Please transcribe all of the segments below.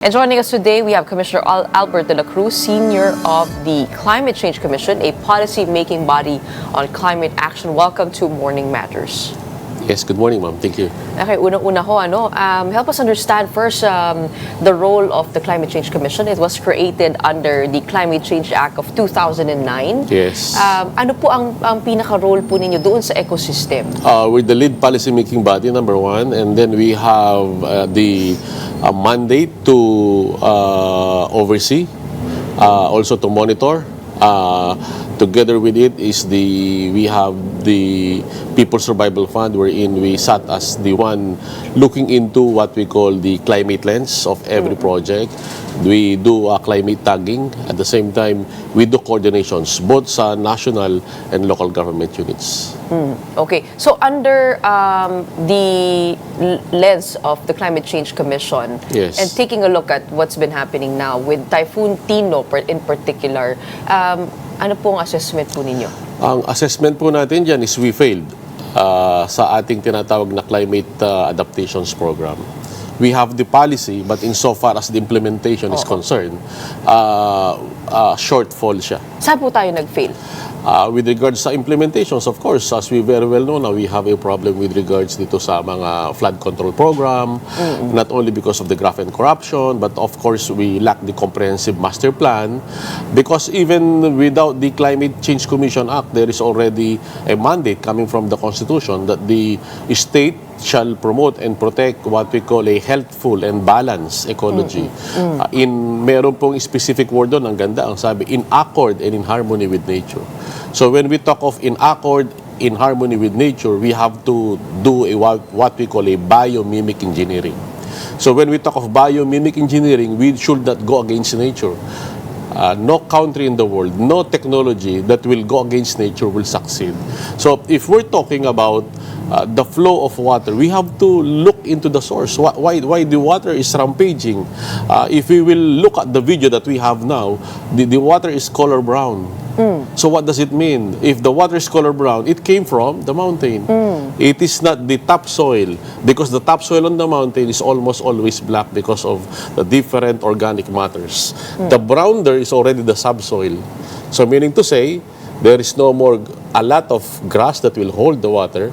And joining us today, we have Commissioner Albert Dela Cruz, Senior of the Climate Change Commission, a policy-making body on climate action. Welcome to Morning Matters. Yes, good morning, ma'am. Thank you. Okay, unang-una ho, help us understand first the role of the Climate Change Commission. It was created under the Climate Change Act of 2009. Yes. Ano po ang pinaka-role po ninyo doon sa ecosystem? We're the lead policy-making body, number one, and then we have the mandate to oversee, also to monitor. Together with it is we have the People's Survival Fund, wherein we sat as the one looking into what we call the climate lens of every project. We do climate tagging. At the same time, we do coordinations both sa national and local government units. Okay. So under the lens of the Climate Change Commission, Yes. and taking a look at what's been happening now with Typhoon Tino in particular, ano pong assessment po ninyo? Ang assessment po natin dyan is we failed sa ating tinatawag na climate adaptations program. We have the policy, but insofar as the implementation is concerned, shortfall siya. Saan po tayo nag-fail? With regards sa implementations, of course, as we very well know now, we have a problem with regards dito sa mga flood control program, not only because of the graft and corruption, but of course, we lack the comprehensive master plan, because even without the Climate Change Commission Act, there is already a mandate coming from the Constitution that the state shall promote and protect what we call a healthful and balanced ecology. Meron pong specific word doon, ang ganda, ang sabi, in accord and in harmony with nature. So when we talk of in accord, in harmony with nature, we have to do what we call a biomimic engineering. So when we talk of biomimic engineering, we should not go against nature. No country in the world, no technology that will go against nature will succeed. So if we're talking about the flow of water, we have to look into the source. Why the water is rampaging? If we will look at the video that we have now, the water is color brown. So what does it mean? If the water is color brown, it came from the mountain. It is not the topsoil, because the topsoil on the mountain is almost always black because of the different organic matters. The brown there is already the subsoil. So meaning to say, there is no more a lot of grass that will hold the water.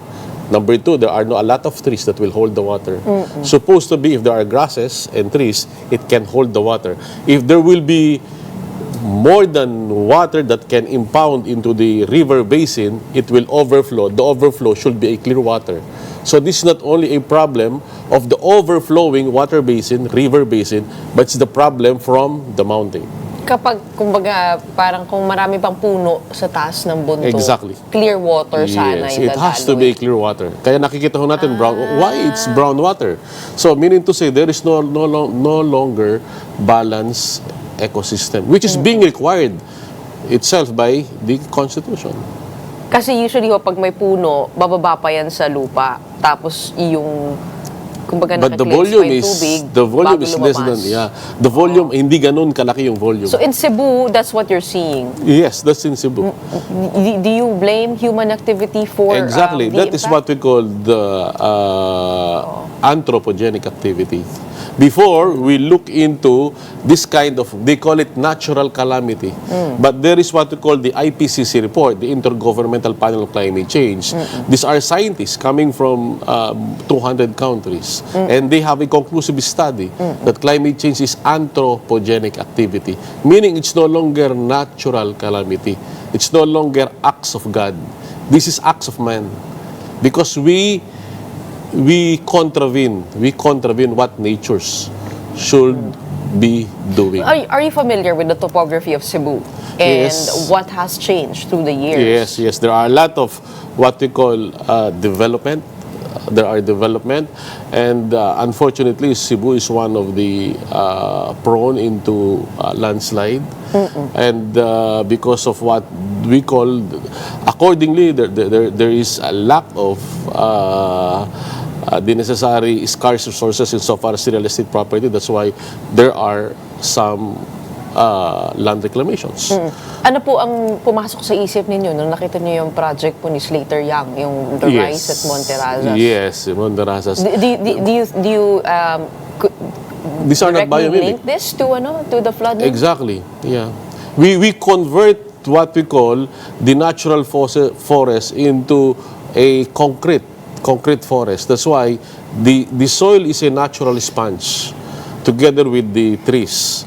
Number two, there are a lot of trees that will hold the water. Supposed to be, if there are grasses and trees, it can hold the water. If there will be more than water that can impound into the river basin, it will overflow. The overflow should be a clear water. So this is not only a problem of the overflowing water basin, river basin, but it's the problem from the mountain. Kapag, kumbaga, parang kung marami pang puno sa taas ng bundok, Exactly. clear water sana Yes, yung it has to be clear water. Kaya nakikita ho natin brown. Why it's brown water? So meaning to say there is no longer balanced ecosystem, which is being required itself by the Constitution. Kasi usually ho, pag may puno, bababa pa yan sa lupa. Tapos yung, kumbaga, But the naka-cleanse volume pa yung is tubig, less bago than lumabas. the volume hindi ganun kalaki yung volume. So in Cebu, that's what you're seeing. Yes, that's in Cebu. Do you blame human activity for Exactly. the That is impact? what we call the anthropogenic activity. Before, we look into this kind of, they call it natural calamity. But there is what we call the IPCC report, the Intergovernmental Panel on Climate Change. These are scientists coming from 200 countries. And they have a conclusive study that climate change is anthropogenic activity. Meaning it's no longer natural calamity. It's no longer acts of God. This is acts of man. Because we contravene what natures should be doing. Are you familiar with the topography of Cebu and Yes. what has changed through the years? Yes. There are a lot of what we call development. There are development, and unfortunately, Cebu is one of the prone into landslide, and because of what we call, accordingly, there is a lack of the necessary scarce resources insofar as real estate property. That's why there are some land reclamations. Ano po ang pumasok sa isip ninyo nung nakita niyo yung project po ni Slater Young, yung The Rise at Monterazas? Yes, Monterazas. Do you These are not directly biomimic. link this to the flooding? Exactly. Yeah. We convert what we call the natural forest into a concrete forest. That's why the soil is a natural sponge together with the trees.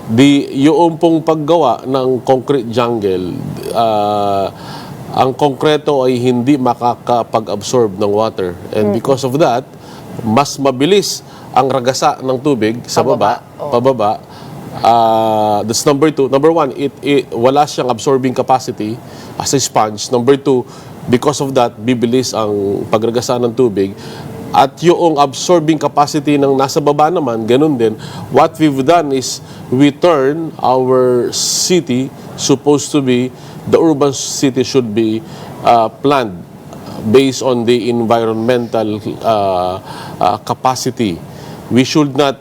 Yung pong paggawa ng concrete jungle, ang konkreto ay hindi makakapag-absorb ng water. And because of that, mas mabilis ang ragasa ng tubig sa pababa. That's number two. Number one, wala siyang absorbing capacity as a sponge. Number two, because of that, bibilis ang pagragasa ng tubig. At yung absorbing capacity ng nasa baba naman, ganun din. What we've done is we turn our city, supposed to be, the urban city should be planned based on the environmental capacity. We should not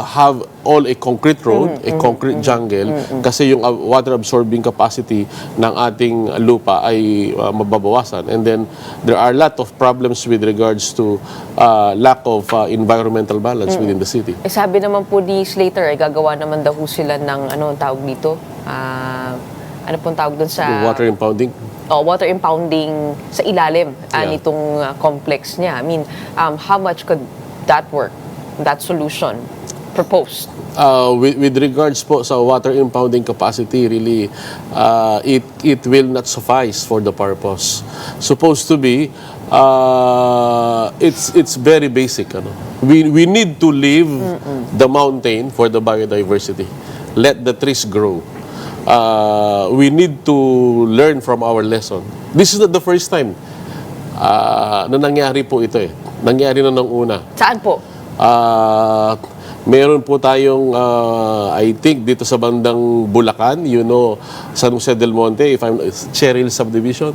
have all a concrete road, a concrete jungle, kasi yung water absorbing capacity ng ating lupa ay mababawasan. And then there are a lot of problems with regards to lack of environmental balance within the city. Sabi naman po ni Slater, gagawa naman daw sila ng tawag dito? Ano pong tawag doon sa... Water impounding? Water impounding sa ilalim nitong complex niya. I mean, how much could that work? That solution proposed? With regards po sa water impounding capacity, really, it will not suffice for the purpose. Supposed to be, it's very basic. We need to leave the mountain for the biodiversity. Let the trees grow. We need to learn from our lesson. This is not the first time na nangyari po ito eh. Nangyari na nung una. Saan po? Meron po tayong, I think, dito sa bandang Bulacan, San Jose del Monte, Cheryl Subdivision.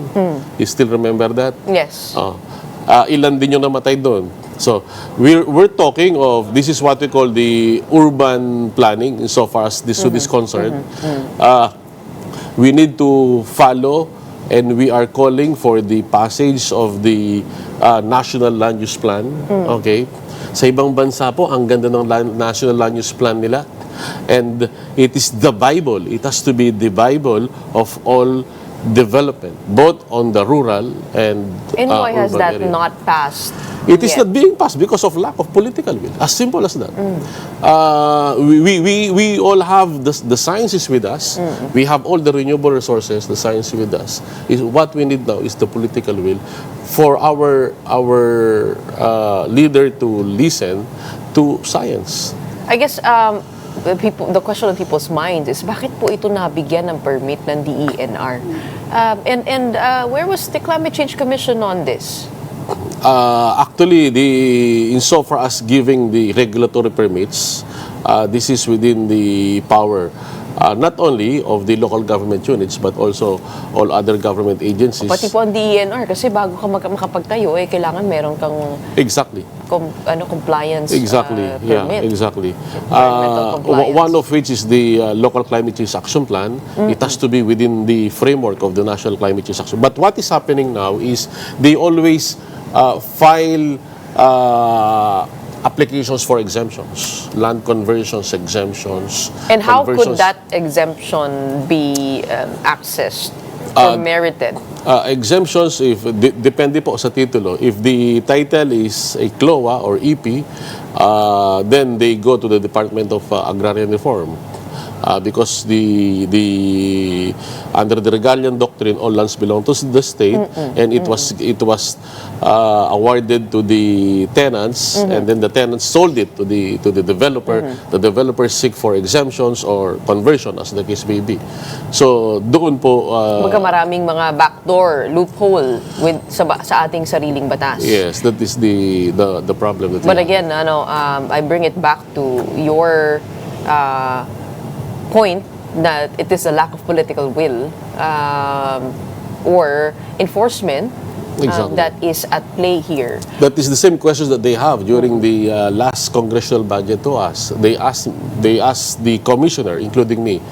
You still remember that? Yes. Ilan din yung namatay doon. So, we're talking of, this is what we call the urban planning, insofar as this is concerned. We need to follow, and we are calling for the passage of the National Land Use Plan. Okay? Sa ibang bansa po, ang ganda ng National Land Use Plan nila. And it is the Bible. It has to be the Bible of all development, both on the rural and why has urban that area. not passed? It is not being passed because of lack of political will. As simple as that. We all have the sciences with us. We have all the renewable resources, the science with us. What we need now is the political will for our leader to listen to science. I guess the question on people's minds is bakit po ito nabigyan ng permit ng DENR? And where was the Climate Change Commission on this? Actually, insofar as giving the regulatory permits, this is within the power not only of the local government units but also all other government agencies. Pati po ang DENR kasi bago ka makapagtayo kailangan meron kang compliance permit. Yeah, exactly. Compliance. One of which is the local climate change action plan. It has to be within the framework of the national climate change action. But what is happening now is they always file applications for exemptions, land conversions exemptions. And how could that exemption be accessed or merited? Exemptions, depende po sa titulo. If the title is a CLOA or EP, then they go to the Department of Agrarian Reform. Because under the Regalian doctrine, all lands belong to the state, and it was awarded to the tenants, and then the tenants sold it to the developer. The developers seek for exemptions or conversion, as the case may be. So doon po. Maraming mga backdoor loophole sa ating sariling batas. Yes, that is the problem. But again, I bring it back to your point that it is a lack of political will or enforcement that is at play here. That is the same questions that they have during the last congressional budget to us. They asked the commissioner, including me,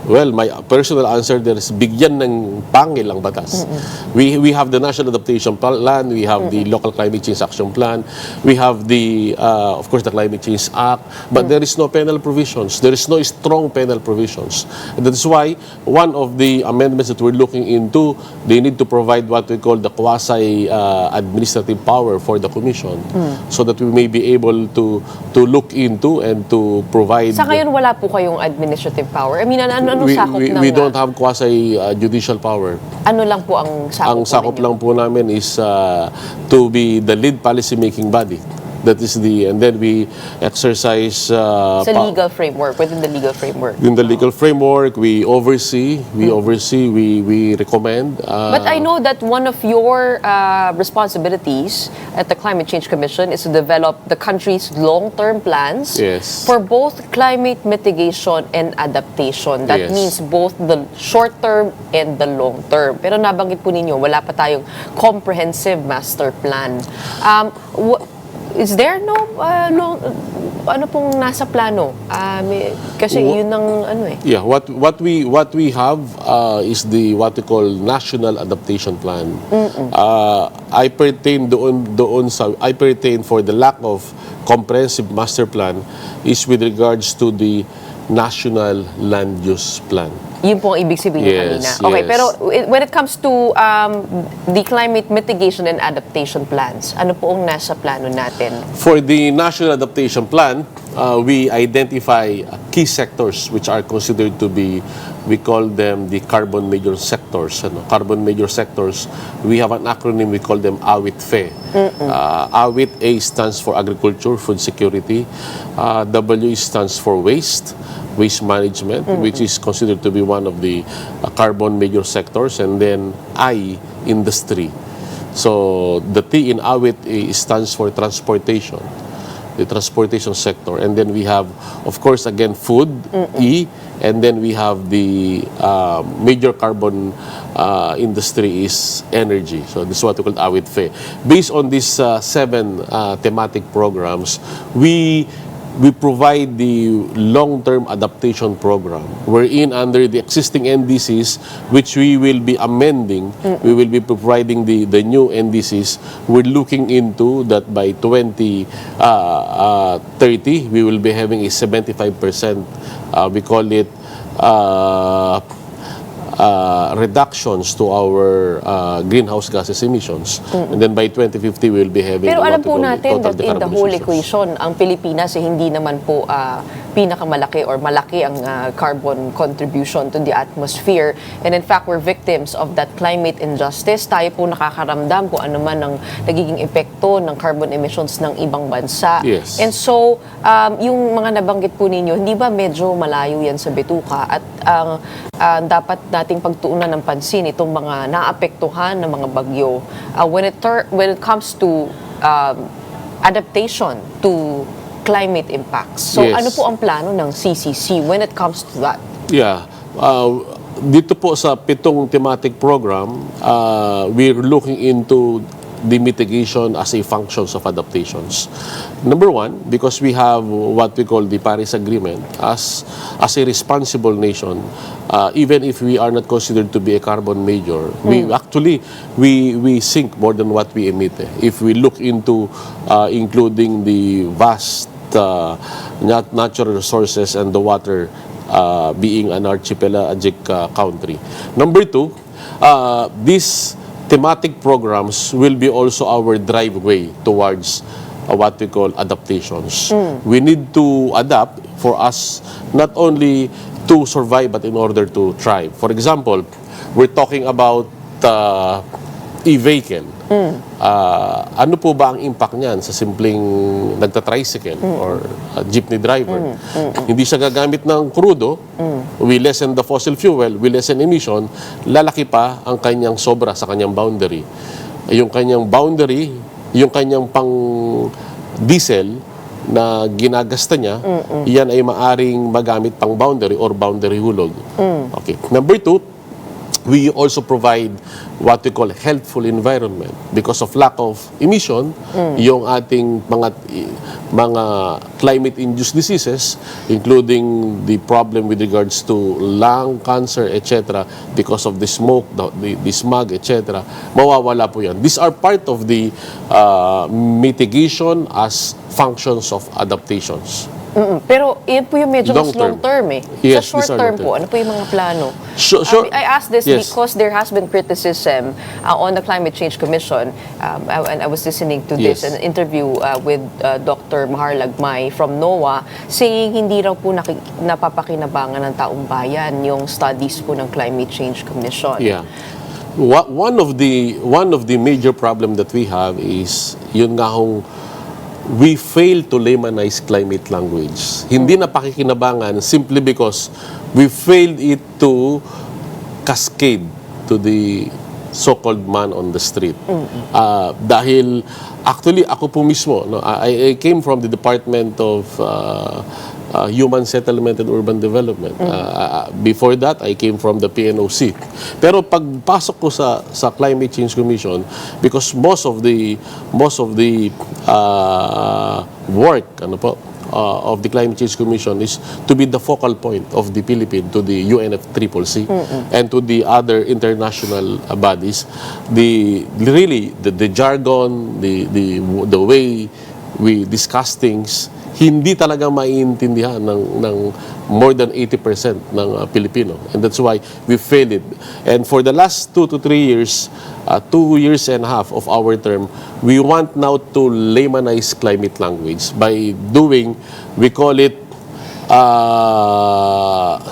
Well, my personal answer there is bigyan ng pangil ang batas. We have the National Adaptation Plan, we have the Local Climate Change Action Plan, we have the, of course, the Climate Change Act, but there is no penal provisions. There is no strong penal provisions. And that's why one of the amendments that we're looking into, they need to provide what we call the quasi-administrative power for the Commission so that we may be able to look into and to provide... Sa ngayon, wala po kayong administrative power? I mean, ano sakop ng... We don't have quasi-judicial power. Ano lang po ang sakop? Ang sakop lang po namin is to be the lead policy-making body. That is and then we exercise... sa legal framework, within the legal framework. In the legal framework, we oversee, we recommend. But I know that one of your responsibilities at the Climate Change Commission is to develop the country's long-term plans for both climate mitigation and adaptation. That means both the short-term and the long-term. Pero nabanggit po ninyo, wala pa tayong comprehensive master plan. Is there ano pong nasa plano? Kasi yun ang ano eh. Yeah, what we have is what we call National Adaptation Plan. I pertain for the lack of comprehensive master plan is with regards to the National Land Use Plan. Yun po ang ibig sabihin kanina. Okay, pero when it comes to the climate mitigation and adaptation plans, ano po ang nasa plano natin? For the National Adaptation Plan, we identify key sectors which are considered to be, we call them the carbon major sectors. Carbon major sectors, we have an acronym, we call them AWIT-FE. AWIT, A stands for Agriculture, Food Security. W stands for Waste management, which is considered to be one of the carbon major sectors, and then I, industry. So the T in AWIT stands for transportation, the transportation sector, and then we have, of course, again, food, E, and then we have the major carbon industry is energy. So this is what we call AWIT-FE. Based on these 7 thematic programs, we provide the long-term adaptation program wherein under the existing NDCs, which we will be amending, we will be providing the new NDCs. We're looking into that by 2030, we will be having a 75%, we call it reductions to our greenhouse gases emissions. And then by 2050, we will be having... Pero alam po natin that in the whole equation, ang Pilipinas hindi naman po pinakamalaki or malaki ang carbon contribution to the atmosphere. And in fact, we're victims of that climate injustice. Tayo po nakakaramdam kung ano man ang nagiging epekto ng carbon emissions ng ibang bansa. And so, yung mga nabanggit po ninyo, hindi ba medyo malayo yan sa bituka? At dapat nating pagtuunan ng pansin itong mga naapektuhan ng mga bagyo when it comes to adaptation to climate impacts. So ano po ang plano ng CCC when it comes to that? Yeah. Dito po sa 7 thematic program, we're looking into the mitigation as a functions of adaptations. Number 1, because we have what we call the Paris Agreement as a responsible nation, even if we are not considered to be a carbon major, we actually sink more than what we emit. If we look into including the vast natural resources and the water being an archipelagic country. Number 2, these thematic programs will be also our driveway towards what we call adaptations. We need to adapt for us not only to survive but in order to thrive. For example, we're talking about e-vehicle. Ano po ba ang impact niyan sa simpleng nagta-tricycle or jeepney driver? Hindi siya gagamit ng crudo, we lessen the fossil fuel, we lessen emission, lalaki pa ang kanyang sobra sa kanyang boundary. Yung kanyang boundary, yung kanyang pang diesel na ginagasta niya, iyan ay maaring magamit pang boundary or boundary hulog. Okay. Number 2, we also provide what we call healthful environment because of lack of emission. Yung ating mga climate-induced diseases, including the problem with regards to lung cancer, etc., because of the smoke, the smog, etc., mawawala po yan. These are part of the mitigation as functions of adaptations. Pero yun po yung medyo mas Long term. long term eh. Yes, Sa these short are term long po, term. ano po yung mga plano? Sure. I asked this Yes. because there has been criticism on the Climate Change Commission, and I was listening to this, Yes. an interview with Dr. Mahar Lagmay from NOAA, saying hindi raw po napapakinabangan ng taong bayan yung studies po ng Climate Change Commission. Yeah. One of the major problem that we have is yun nga hong we fail to laymanize climate language. Hindi na pakikinabangan simply because we failed it to cascade to the so-called man on the street. Dahil actually ako po mismo, no, I came from the Department of Human Settlement and Urban Development. Before that, I came from the PNOC. Pero pagpasok ko sa Climate Change Commission, because most of the work of the Climate Change Commission is to be the focal point of the Philippines to the UNFCCC and to the other international bodies. The jargon, the way we discuss things, hindi talaga maiintindihan ng more than 80% ng Pilipino. And that's why we failed it. And for the last 2 to 3 years, 2 years and a half of our term, we want now to laymanize climate language by doing, we call it,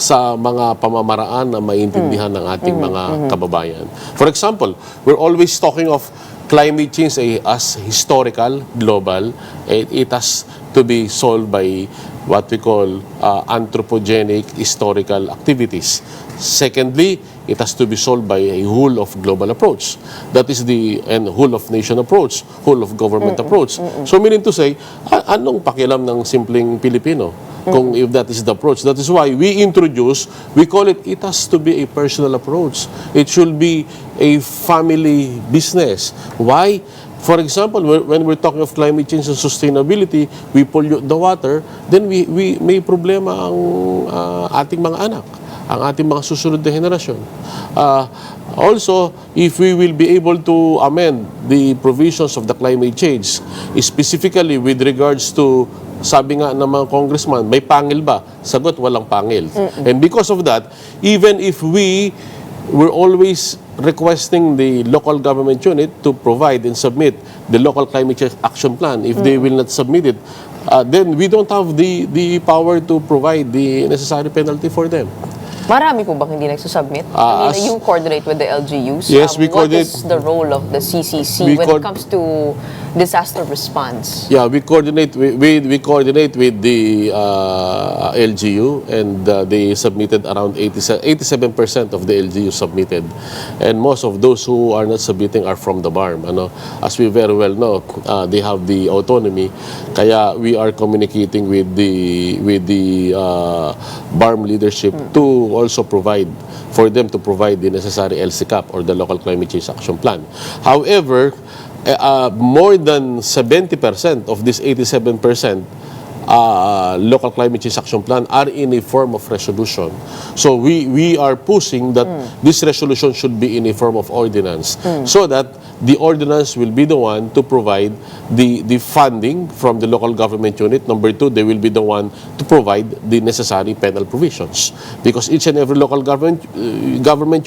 sa mga pamamaraan na maintindihan ng ating mga kababayan. For example, we're always talking of climate change as historical, global. It has to be solved by what we call anthropogenic historical activities. Secondly, it has to be solved by a whole of global approach. That is the whole of nation approach, whole of government approach. So meaning to say, anong pakialam ng simpleng Pilipino? Kung if that is the approach. That is why we call it has to be a personal approach. It should be a family business. Why? For example, when we're talking of climate change and sustainability, we pollute the water, then we may problema ang ating mga anak, ang ating mga susunod na henerasyon. Also, if we will be able to amend the provisions of the climate change, specifically with regards to, sabi nga ng mga congressman, may pangil ba? Sagot, walang pangil. And because of that, even if we're always requesting the local government unit to provide and submit the local climate change action plan, if they will not submit it, then we don't have the power to provide the necessary penalty for them. Marami po bang hindi nagsusubmit? You coordinate with the LGUs? Yes, we coordinate. What is the role of the CCC when it comes to disaster response? Yeah, we coordinate with the LGU, and they submitted around 87% of the LGU submitted, and most of those who are not submitting are from the BARM. As we very well know, they have the autonomy. Kaya we are communicating with the BARM leadership to also provide for them to provide the necessary LCCAP or the local climate change action plan. However, more than 70% of this 87% local climate change action plan are in a form of resolution. So we are pushing that this resolution should be in a form of ordinance, so that the ordinance will be the one to provide the funding from the local government unit. Number two, they will be the one to provide the necessary penal provisions, because each and every local government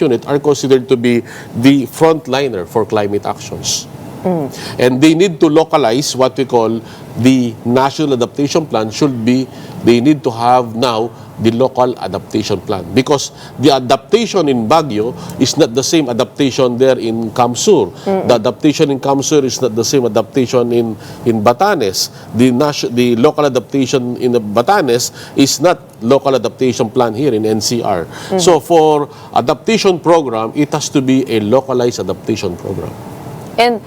unit are considered to be the frontliner for climate actions. And they need to localize what we call the national adaptation plan. They need to have now the local adaptation plan, because the adaptation in Baguio is not the same adaptation there in Kamsur. The adaptation in Kamsur is not the same adaptation in Batanes. The local adaptation in Batanes is not local adaptation plan here in NCR. So for adaptation program, it has to be a localized adaptation program. And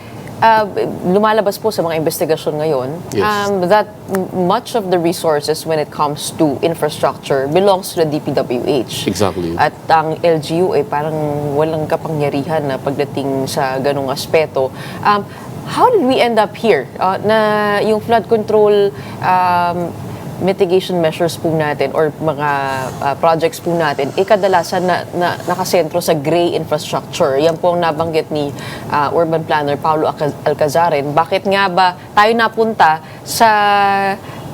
lumalabas po sa mga investigasyon ngayon Yes. that much of the resources when it comes to infrastructure belongs to the DPWH. Exactly. At ang LGU ay parang walang kapangyarihan na pagdating sa ganong aspeto. How did we end up here? Na yung flood control mitigation measures po natin or mga projects po natin, kadalasan na nakasentro sa gray infrastructure. Yan po ang nabanggit ni Urban Planner Paulo Alcazarin. Bakit nga ba tayo napunta sa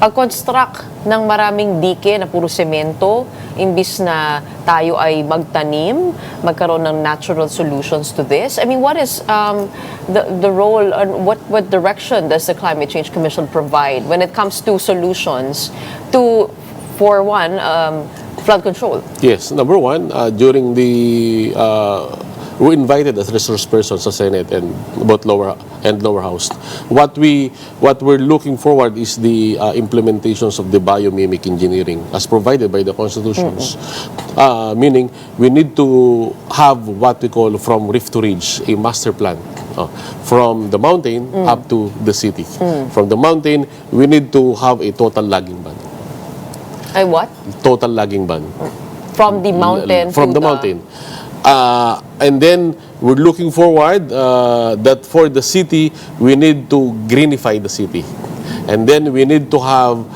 pag-construct ng maraming dike na puro semento, imbis na tayo ay magtanim, magkaroon ng natural solutions to this? I mean, what is the role and what direction does the Climate Change Commission provide when it comes to solutions to, for one, flood control? Yes, number one, during the we invited as resource persons sa Senate and both lower house. What we're looking forward is the implementations of the biomimic engineering as provided by the constitutions. Meaning we need to have what we call from rift to ridge, a master plan. From the mountain up to the city. From the mountain, we need to have a total logging ban. Ay, what? Total logging ban. From the mountain From to the mountain. And then we're looking forward that for the city, we need to greenify the city. And then we need to have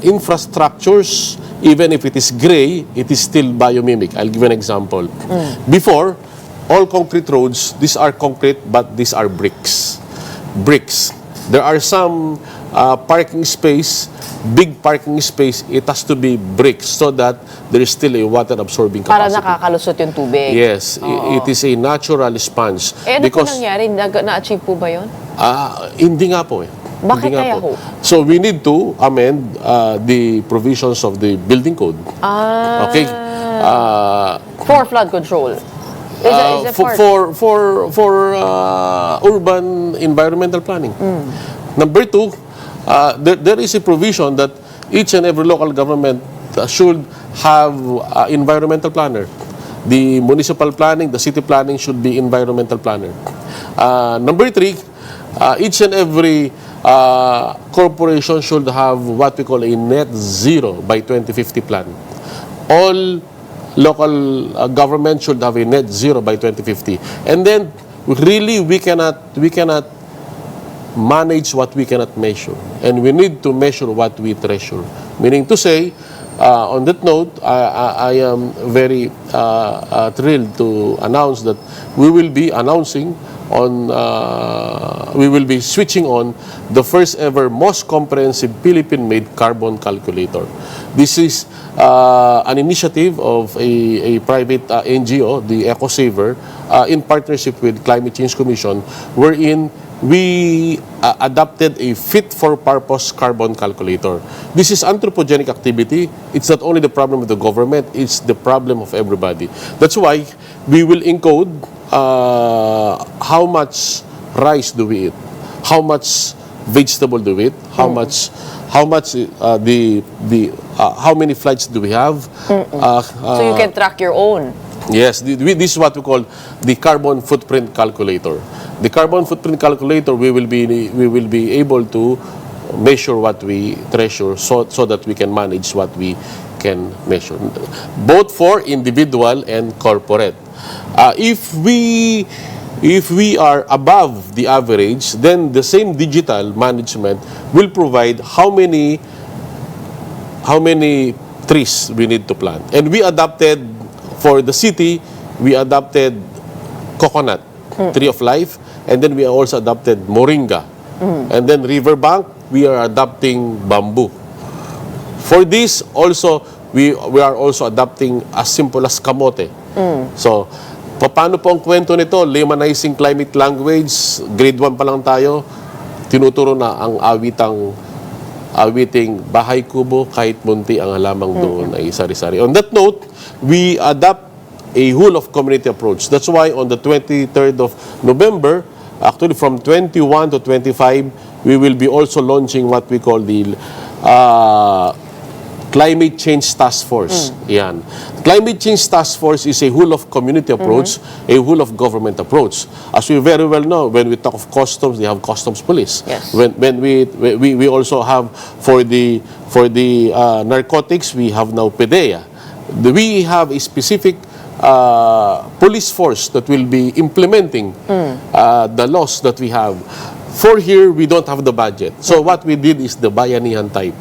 infrastructures, even if it is gray, it is still biomimic. I'll give an example. Before, all concrete roads, these are concrete, but these are bricks. Bricks. There are some parking space, big parking space, it has to be bricks so that there is still a water-absorbing para capacity. nakakalusot yung tubig. Yes, it is a natural sponge. Ano po nangyari? Na-achieve po ba yun? Hindi nga po eh. Bakit Hindi nga kaya po. ho? So we need to amend the provisions of the building code. Okay? For flood control. Is it For urban environmental planning. Number two, there is a provision that each and every local government should have environmental planner. The municipal planning, the city planning should be environmental planner. Number three, each and every corporation should have what we call a net zero by 2050 plan. All local government should have a net zero by 2050. And then, really, we cannot manage what we cannot measure. And we need to measure what we treasure. Meaning to say, on that note, I am very thrilled to announce that we will be switching on the first ever most comprehensive Philippine-made carbon calculator. This is an initiative of a private NGO, the EcoSaver, in partnership with Climate Change Commission, wherein we adopted a fit-for-purpose carbon calculator. This is anthropogenic activity. It's not only the problem of the government, it's the problem of everybody. That's why we will encode how much rice do we eat, how much vegetable do we eat, how many flights do we have. So you can track your own. Yes, this is what we call the carbon footprint calculator. The carbon footprint calculator, we will be able to measure what we treasure so that we can manage what we can measure, both for individual and corporate. If we are above the average, then the same digital management will provide how many trees we need to plant. And we adopted, for the city, we adopted coconut, tree of life, and then we also adopted moringa. And then riverbank, we are adopting bamboo. For this, also, we are also adopting as simple as kamote. So, paano po ang kwento nito? Laymanizing climate language, grade 1 pa lang tayo, tinuturo na ang awiting bahay kubo, kahit munti ang halamang doon ay sari-sari. On that note, we adopt a whole of community approach. That's why on the 23rd of November, actually from 21 to 25, we will be also launching what we call the Climate Change Task Force. Yan. Climate Change Task Force is a whole of community approach, a whole of government approach. As we very well know, when we talk of customs, they have customs police. Yes. When we also have for the narcotics, we have now PDEA. We have a specific police force that will be implementing the laws that we have. For here, we don't have the budget. So what we did is the bayanihan type.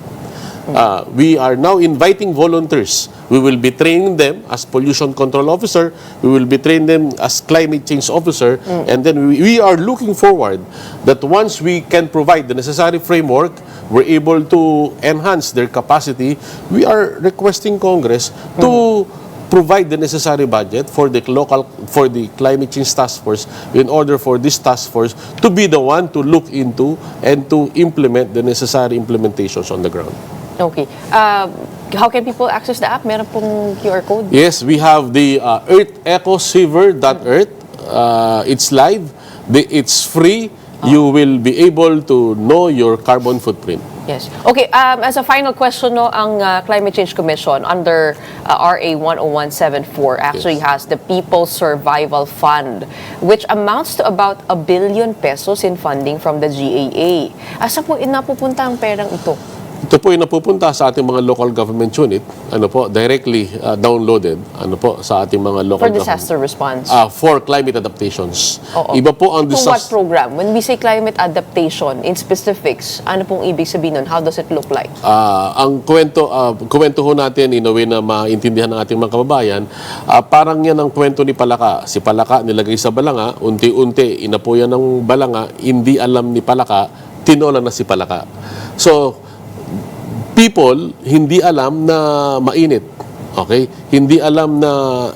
We are now inviting volunteers. We will be training them as pollution control officer. We will be training them as climate change officer. And then we are looking forward that once we can provide the necessary framework, we're able to enhance their capacity. We are requesting Congress to provide the necessary budget for the climate change task force in order for this task force to be the one to look into and to implement the necessary implementations on the ground. Okay. How can people access the app? Meron pong QR code? Yes, we have the earthecosaver.earth. It's live. It's free. You will be able to know your carbon footprint. Yes. Okay, as a final question, no, ang Climate Change Commission under RA 10174 actually has the People's Survival Fund, which amounts to about ₱1 billion in funding from the GAA. Asa po napupunta ang perang ito? Ito po yung napupunta sa ating mga local government unit, directly downloaded, sa ating mga local For disaster response? For climate adaptations. Oo. Iba po ang To what program? When we say climate adaptation, in specifics, ano pong ibig sabihin nun? How does it look like? Ang kwento ho natin in a way na maintindihan ng ating mga kababayan, parang yan ang kwento ni Palaka. Si Palaka nilagay sa balanga, unti-unti inapuyan ng balanga, hindi alam ni Palaka, tinola na si Palaka. So, people hindi alam na mainit. Okay? Hindi alam na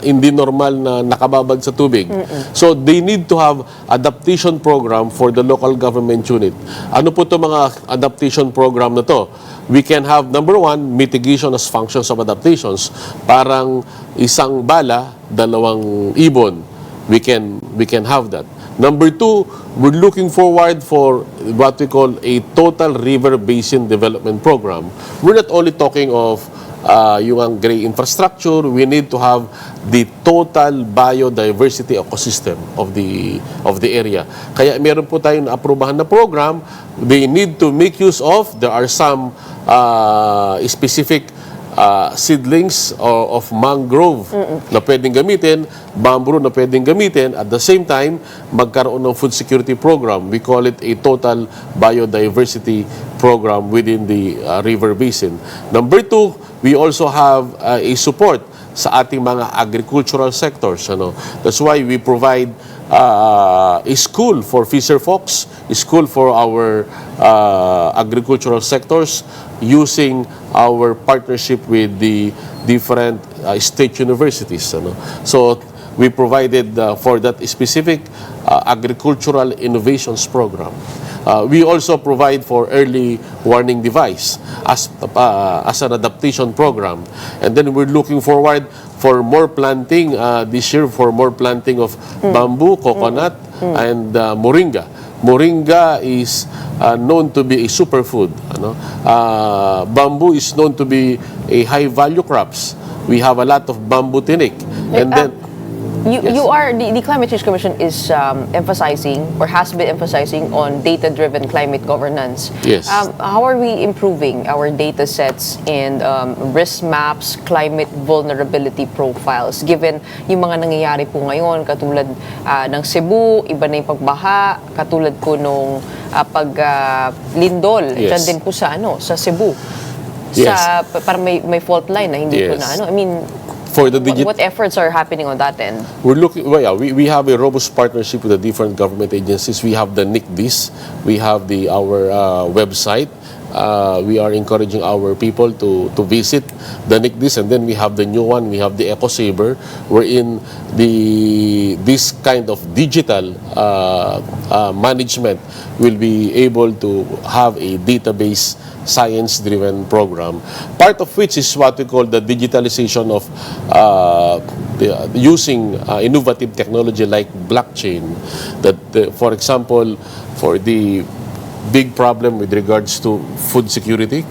hindi normal na nakababad sa tubig. So they need to have adaptation program for the local government unit. Ano po 'to mga adaptation program na to? We can have number one, mitigation as functions of adaptations. Parang isang bala, dalawang ibon. We can have that. Number two, we're looking forward for what we call a total river basin development program. We're not only talking of yung gray infrastructure, we need to have the total biodiversity ecosystem of the area. Kaya meron po tayong naaprubahan na program. They need to make use of, there are some specific seedlings of mangrove na pwedeng gamitin, bamboo na pwedeng gamitin, at the same time, magkaroon ng food security program. We call it a total biodiversity program within the river basin. Number two, we also have a support sa ating mga agricultural sectors. That's why we provide a school for fisher folks, a school for our agricultural sectors, using our partnership with the different state universities. So we provided for that specific agricultural innovations program. We also provide for early warning device as an adaptation program. And then we're looking forward for more planting this year, for more planting of bamboo, coconut, and moringa. Moringa is known to be a superfood. Bamboo is known to be a high-value crops. We have a lot of bamboo tinik. And then the Climate Change Commission is emphasizing or has been emphasizing on data-driven climate governance. Yes. How are we improving our data sets and risk maps, climate vulnerability profiles, given yung mga nangyayari po ngayon, katulad ng Cebu, iba na yung pagbaha, katulad po nung paglindol, Yes. dyan din po sa Cebu. Yes. Parang may fault line na hindi po Yes. na I mean, for the what efforts are happening on that end? We're looking. Well, yeah, we have a robust partnership with the different government agencies. We have the NICDIS. We have our website. We are encouraging our people to visit the NICDIS, and then we have the new one. We have the EcoSaver, wherein this kind of digital management will be able to have a database science-driven program, part of which is what we call the digitalization of using innovative technology like blockchain. That, for example, for the big problem with regards to food security,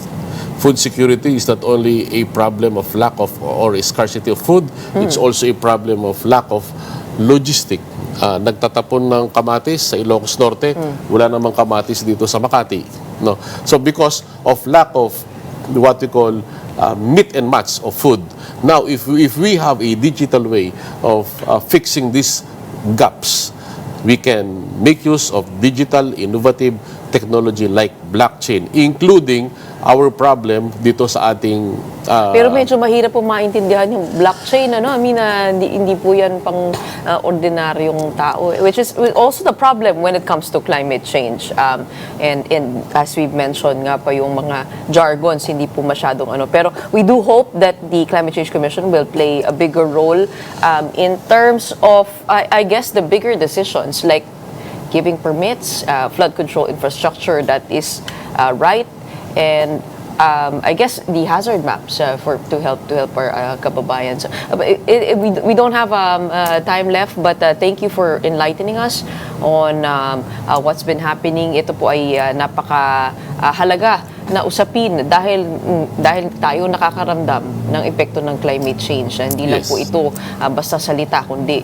food security is not only a problem of lack of or a scarcity of food, it's also a problem of lack of logistic. Nagtatapon ng kamatis sa Ilocos Norte, wala namang kamatis dito sa Makati. No? So because of lack of what we call meet and match of food. Now, if we have a digital way of fixing these gaps, we can make use of digital innovative technology like blockchain, including our problem dito sa ating Pero medyo mahirap po maintindihan yung blockchain, ano? I mean, hindi po yan pang ordinaryong tao, which is also the problem when it comes to climate change. And as we've mentioned nga pa yung mga jargons, hindi po masyadong ano. Pero we do hope that the Climate Change Commission will play a bigger role in terms of, I guess, the bigger decisions like giving permits, flood control infrastructure that is right, and I guess the hazard maps to help our kababayan. So, we don't have time left, but thank you for enlightening us on what's been happening. Ito po ay napaka-halaga na usapin dahil tayo nakakaramdam ng epekto ng climate change. Hindi lang po ito basta salita, kundi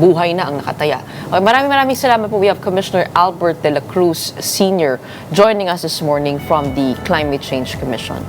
buhay na ang nakataya. Maraming salamat po. We have Commissioner Albert Dela Cruz Sr. joining us this morning from the Climate Change Commission.